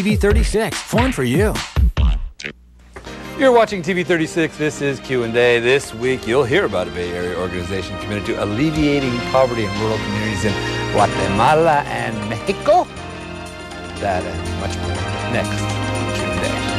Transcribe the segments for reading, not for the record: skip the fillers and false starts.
TV36, fun for you. You're watching TV36. This is Q&A. This week, you'll hear about a Bay Area organization committed to alleviating poverty in rural communities in Guatemala and Mexico. That and much more next Q&A.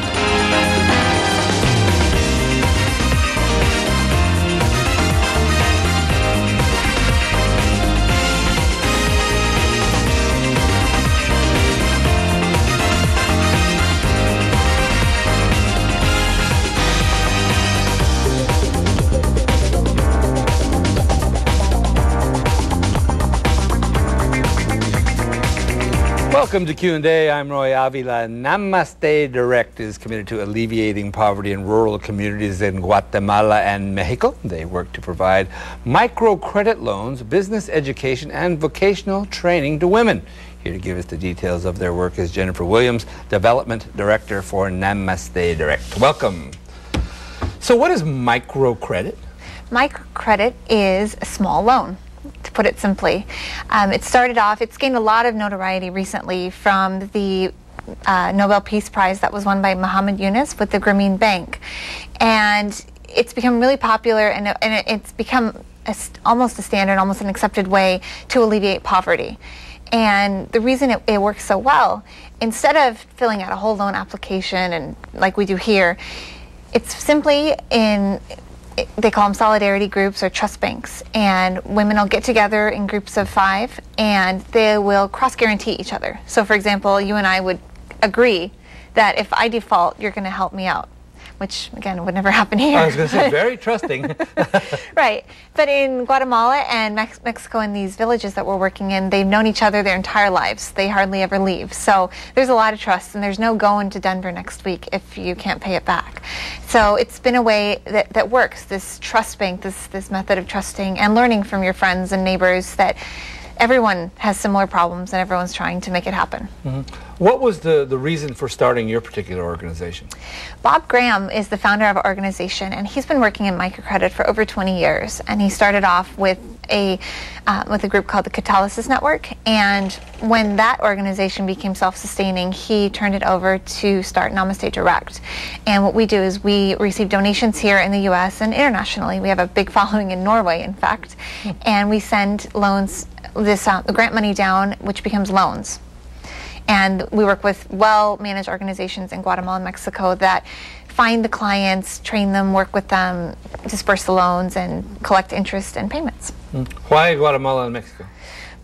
Welcome to Q&A. I'm Roy Avila. NamasteDirect is committed to alleviating poverty in rural communities in Guatemala and Mexico. They work to provide microcredit loans, business education, and vocational training to women. Here to give us the details of their work is Jennifer Williams, Development Director for NamasteDirect. Welcome. So what is microcredit? Microcredit is a small loan, to put it simply. It started off, it's gained a lot of notoriety recently from the Nobel Peace Prize that was won by Muhammad Yunus with the Grameen Bank. And it's become really popular, and it's become almost a standard, almost an accepted way to alleviate poverty. And the reason it works so well, instead of filling out a whole loan application and like we do here, it's simply they call them solidarity groups or trust banks, and women will get together in groups of 5 and they will cross-guarantee each other. So for example, you and I would agree that if I default, you're going to help me out, which again would never happen here. I was going to say, very trusting. Right, but in Guatemala and Mexico, in these villages that we're working in, they've known each other their entire lives. They hardly ever leave. So there's a lot of trust, and there's no going to Denver next week if you can't pay it back. So it's been a way that works, this trust bank, this method of trusting and learning from your friends and neighbors that everyone has similar problems and everyone's trying to make it happen. Mm-hmm. What was the reason for starting your particular organization? Bob Graham is the founder of our organization, and he's been working in microcredit for over 20 years. And he started off with a group called the Catalysis Network. And when that organization became self-sustaining, he turned it over to start NamasteDirect. And what we do is we receive donations here in the U.S. and internationally. We have a big following in Norway, in fact. And we send loans, grant money down, which becomes loans. And we work with well-managed organizations in Guatemala and Mexico that find the clients, train them, work with them, disperse the loans, and collect interest and payments. Why Guatemala and Mexico?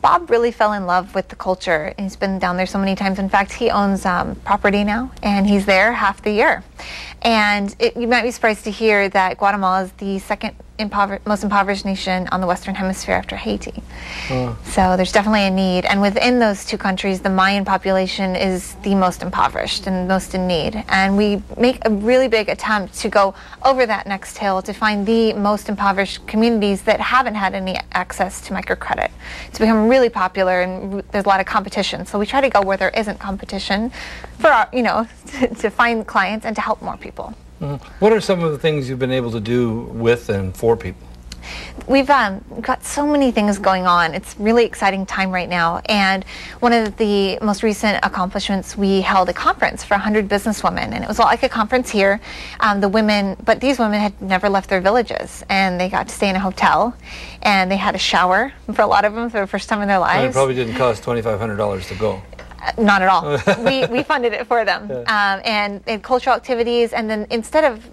Bob really fell in love with the culture. He's been down there so many times. In fact, he owns property now, and he's there half the year. And you might be surprised to hear that Guatemala is the second most impoverished nation on the Western Hemisphere after Haiti. So there's definitely a need. And within those two countries, the Mayan population is the most impoverished and most in need. And we make a really big attempt to go over that next hill to find the most impoverished communities that haven't had any access to microcredit. It's become really popular, and there's a lot of competition. So we try to go where there isn't competition for our, to find clients and to help more people. What are some of the things you've been able to do with and for people? We've got so many things going on. It's a really exciting time right now. And one of the most recent accomplishments, we held a conference for 100 businesswomen. And it was like a conference here. But these women had never left their villages. And they got to stay in a hotel. And they had a shower for a lot of them for the first time in their lives. And it probably didn't cost $2,500 to go. Not at all. we funded it for them. Yeah. And cultural activities. And then instead of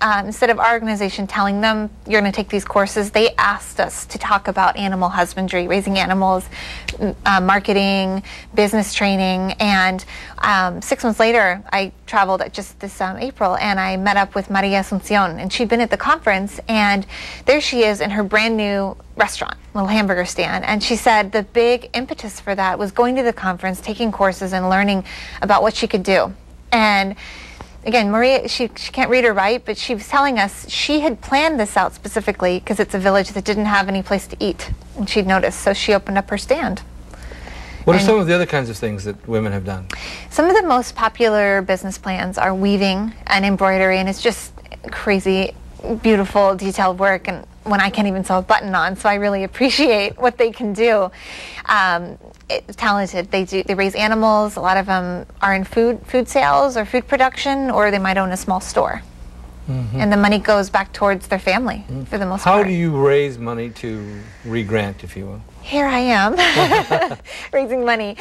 our organization telling them you're going to take these courses, they asked us to talk about animal husbandry, raising animals, marketing, business training. And 6 months later, I traveled just this April, and I met up with Maria Asuncion, and she'd been at the conference, and there she is in her brand new restaurant, little hamburger stand. And she said the big impetus for that was going to the conference, taking courses, and learning about what she could do. And again, Maria, she can't read or write, but she was telling us she had planned this out specifically because it's a village that didn't have any place to eat, and she'd noticed, so she opened up her stand. What are some of the other kinds of things that women have done? Some of the most popular business plans are weaving and embroidery, and it's just crazy, beautiful, detailed work, and when I can't even sew a button on, so I really appreciate what they can do. talented. They raise animals. A lot of them are in food sales or food production, or they might own a small store. And the money goes back towards their family for the most part. How do you raise money to re-grant, if you will? Here I am, raising money.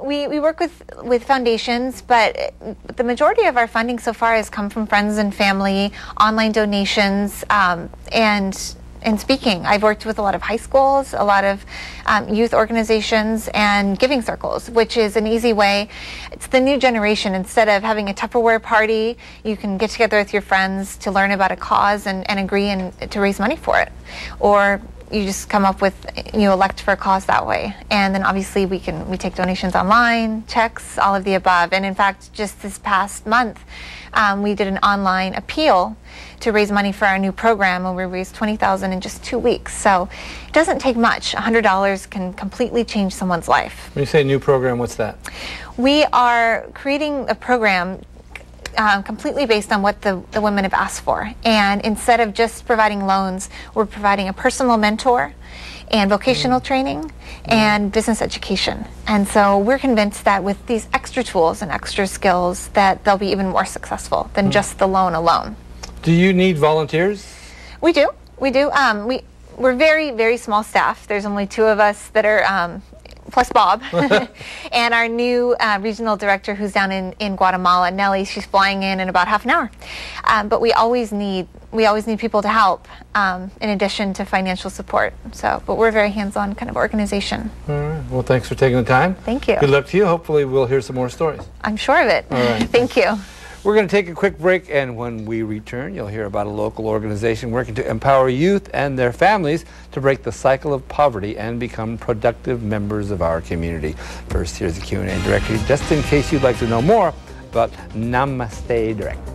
We work with foundations, but the majority of our funding so far has come from friends and family, online donations, and speaking. I've worked with a lot of high schools, a lot of youth organizations, and giving circles, which is an easy way. It's the new generation. Instead of having a Tupperware party, you can get together with your friends to learn about a cause and agree and to raise money for it. Or you just come up with, you elect for a cause that way. And then obviously we take donations online, checks, all of the above. And in fact, just this past month, we did an online appeal to raise money for our new program, and we raised $20,000 in just 2 weeks. So it doesn't take much. $100 can completely change someone's life. When you say new program, what's that? We are creating a program completely based on what the women have asked for. And instead of just providing loans, we're providing a personal mentor and vocational training and business education. And so we're convinced that with these extra tools and extra skills that they'll be even more successful than just the loan alone. Do you need volunteers? We do. We're very, very small staff. There's only 2 of us that are plus Bob, and our new regional director who's down in Guatemala, Nellie. She's flying in about half an hour. But we always need people to help in addition to financial support. So, but we're a very hands-on kind of organization. All right. Well, thanks for taking the time. Thank you. Good luck to you. Hopefully we'll hear some more stories. I'm sure of it. All right. Thank you. We're going to take a quick break, and when we return, you'll hear about a local organization working to empower youth and their families to break the cycle of poverty and become productive members of our community. First, here's the Q&A directory, just in case you'd like to know more about NamasteDirect.